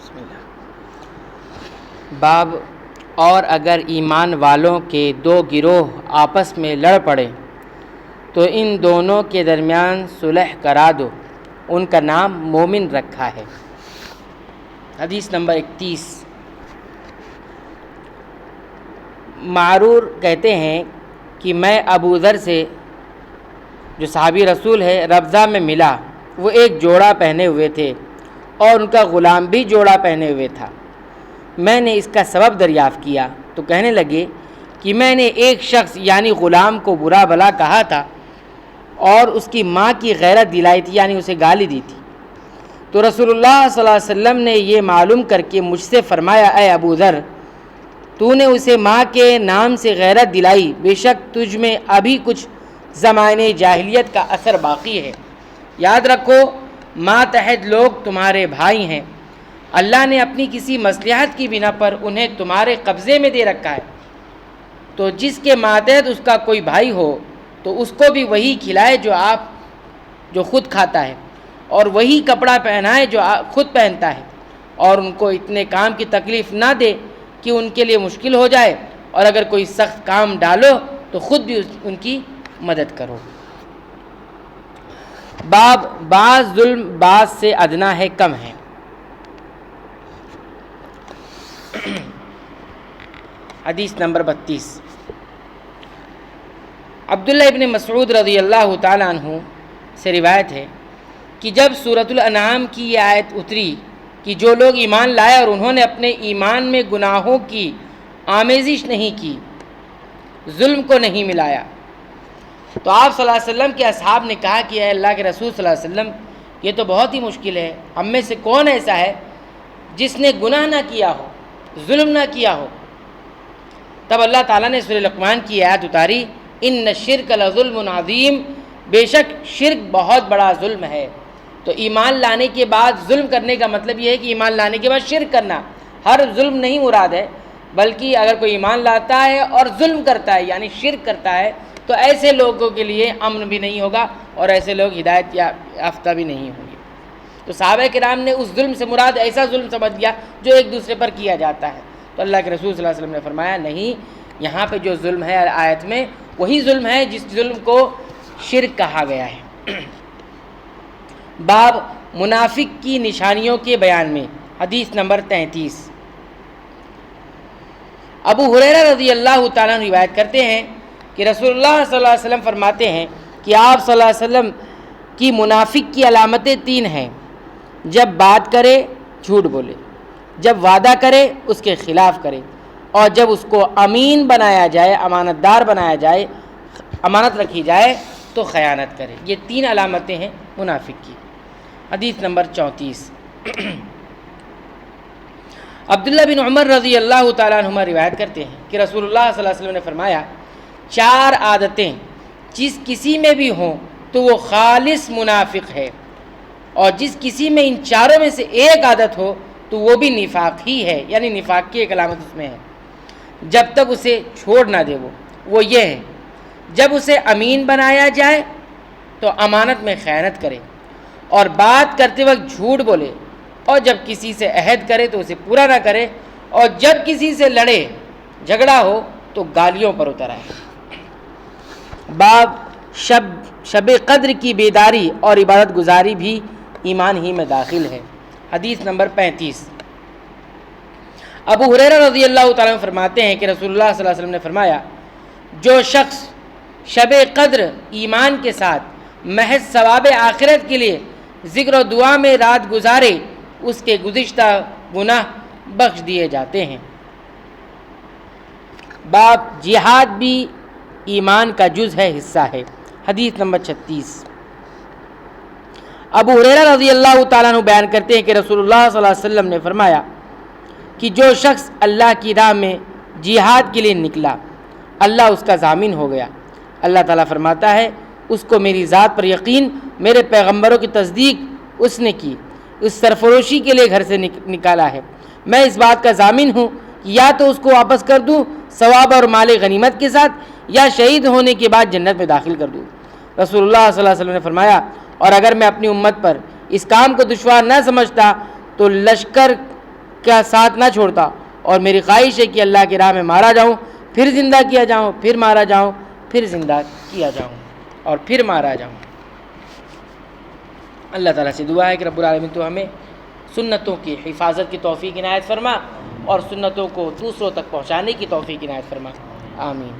بسم اللہ۔ باب اور اگر ایمان والوں کے دو گروہ آپس میں لڑ پڑے تو ان دونوں کے درمیان صلح کرا دو، ان کا نام مومن رکھا ہے۔ حدیث نمبر 31۔ معرور کہتے ہیں کہ میں ابو ذر سے، جو صحابی رسول ہے، ربضہ میں ملا۔ وہ ایک جوڑا پہنے ہوئے تھے اور ان کا غلام بھی جوڑا پہنے ہوئے تھا۔ میں نے اس کا سبب دریافت کیا تو کہنے لگے کہ میں نے ایک شخص یعنی غلام کو برا بھلا کہا تھا اور اس کی ماں کی غیرت دلائی تھی، یعنی اسے گالی دی تھی۔ تو رسول اللہ صلی اللہ علیہ وسلم نے یہ معلوم کر کے مجھ سے فرمایا، اے ابو ذر، تو نے اسے ماں کے نام سے غیرت دلائی، بے شک تجھ میں ابھی کچھ زمانے جاہلیت کا اثر باقی ہے۔ یاد رکھو ماتحت لوگ تمہارے بھائی ہیں، اللہ نے اپنی کسی مصلحت کی بنا پر انہیں تمہارے قبضے میں دے رکھا ہے، تو جس کے ماتحت اس کا کوئی بھائی ہو تو اس کو بھی وہی کھلائے جو خود کھاتا ہے، اور وہی کپڑا پہنائے جو خود پہنتا ہے، اور ان کو اتنے کام کی تکلیف نہ دے کہ ان کے لیے مشکل ہو جائے، اور اگر کوئی سخت کام ڈالو تو خود بھی ان کی مدد کرو۔ باب بعض ظلم بعض سے ادنا ہے، کم ہے۔ حدیث نمبر 32۔ عبداللہ ابن مسعود رضی اللہ تعالیٰ عنہ سے روایت ہے کہ جب سورۃ الانعام کی یہ آیت اتری کہ جو لوگ ایمان لائے اور انہوں نے اپنے ایمان میں گناہوں کی آمیزش نہیں کی، ظلم کو نہیں ملایا، تو آپ صلی اللہ علیہ وسلم کے اصحاب نے کہا کہ اے اللہ کے رسول صلی اللہ علیہ وسلم، یہ تو بہت ہی مشکل ہے، ہم میں سے کون ایسا ہے جس نے گناہ نہ کیا ہو، ظلم نہ کیا ہو؟ تب اللہ تعالیٰ نے سورہ لقمان کی آیت اتاری، ان الشرک لظلم عظیم، بے شک شرک بہت بڑا ظلم ہے۔ تو ایمان لانے کے بعد ظلم کرنے کا مطلب یہ ہے کہ ایمان لانے کے بعد شرک کرنا، ہر ظلم نہیں مراد ہے، بلکہ اگر کوئی ایمان لاتا ہے اور ظلم کرتا ہے یعنی شرک کرتا ہے تو ایسے لوگوں کے لیے امن بھی نہیں ہوگا اور ایسے لوگ ہدایت یافتہ بھی نہیں ہوں گے۔ تو صحابہ کرام نے اس ظلم سے مراد ایسا ظلم سمجھ لیا جو ایک دوسرے پر کیا جاتا ہے، تو اللہ کے رسول صلی اللہ علیہ وسلم نے فرمایا نہیں، یہاں پہ جو ظلم ہے آیت میں وہی ظلم ہے جس ظلم کو شرک کہا گیا ہے۔ باب منافق کی نشانیوں کے بیان میں، حدیث نمبر 33۔ ابو ہریرہ رضی اللہ تعالیٰ عنہ روایت کرتے ہیں کہ رسول اللہ صلی اللہ علیہ وسلم فرماتے ہیں کہ آپ صلی اللہ علیہ وسلم کی منافق کی علامتیں 3 ہیں: جب بات کرے جھوٹ بولے، جب وعدہ کرے اس کے خلاف کرے، اور جب اس کو امین بنایا جائے، امانت دار بنایا جائے، امانت رکھی جائے تو خیانت کرے۔ یہ 3 علامتیں ہیں منافق کی۔ حدیث نمبر 34۔ عبداللہ بن عمر رضی اللہ تعالیٰ عنہما روایت کرتے ہیں کہ رسول اللہ صلی اللہ علیہ وسلم نے فرمایا، 4 عادتیں جس کسی میں بھی ہوں تو وہ خالص منافق ہے، اور جس کسی میں ان 4 میں سے ایک عادت ہو تو وہ بھی نفاق ہی ہے، یعنی نفاق کی ایک علامت اس میں ہے، جب تک اسے چھوڑ نہ دے۔ وہ یہ ہے، جب اسے امین بنایا جائے تو امانت میں خیانت کرے، اور بات کرتے وقت جھوٹ بولے، اور جب کسی سے عہد کرے تو اسے پورا نہ کرے، اور جب کسی سے لڑے جھگڑا ہو تو گالیوں پر اتر آئے۔ باب شب قدر کی بیداری اور عبادت گزاری بھی ایمان ہی میں داخل ہے۔ حدیث نمبر 35۔ ابو ہریرہ رضی اللہ تعالیٰ عنہ فرماتے ہیں کہ رسول اللہ صلی اللہ علیہ وسلم نے فرمایا، جو شخص شب قدر ایمان کے ساتھ محض ثواب آخرت کے لیے ذکر و دعا میں رات گزارے، اس کے گزشتہ گناہ بخش دیے جاتے ہیں۔ باب جہاد بھی ایمان کا جز ہے، حصہ ہے۔ حدیث نمبر 36۔ ابو ہریرہ رضی اللہ تعالیٰ عنہ بیان کرتے ہیں کہ رسول اللہ صلی اللہ علیہ وسلم نے فرمایا کہ جو شخص اللہ کی راہ میں جہاد کے لیے نکلا، اللہ اس کا ضامن ہو گیا۔ اللہ تعالیٰ فرماتا ہے، اس کو میری ذات پر یقین، میرے پیغمبروں کی تصدیق اس نے کی، اس سرفروشی کے لیے گھر سے نکالا ہے، میں اس بات کا ضامن ہوں کہ یا تو اس کو واپس کر دوں ثواب اور مال غنیمت کے ساتھ، یا شہید ہونے کے بعد جنت میں داخل کر دوں۔ رسول اللہ صلی اللہ علیہ وسلم نے فرمایا، اور اگر میں اپنی امت پر اس کام کو دشوار نہ سمجھتا تو لشکر کا ساتھ نہ چھوڑتا، اور میری خواہش ہے کہ اللہ کی راہ میں مارا جاؤں، پھر زندہ کیا جاؤں، پھر مارا جاؤں، پھر زندہ کیا جاؤں، اور پھر مارا جاؤں۔ اللہ تعالیٰ سے دعا ہے کہ رب العالمین تو ہمیں سنتوں کی حفاظت کی توفیق عنایت فرما، اور سنتوں کو دوسروں تک پہنچانے کی توفیق عنایت فرما، آمین۔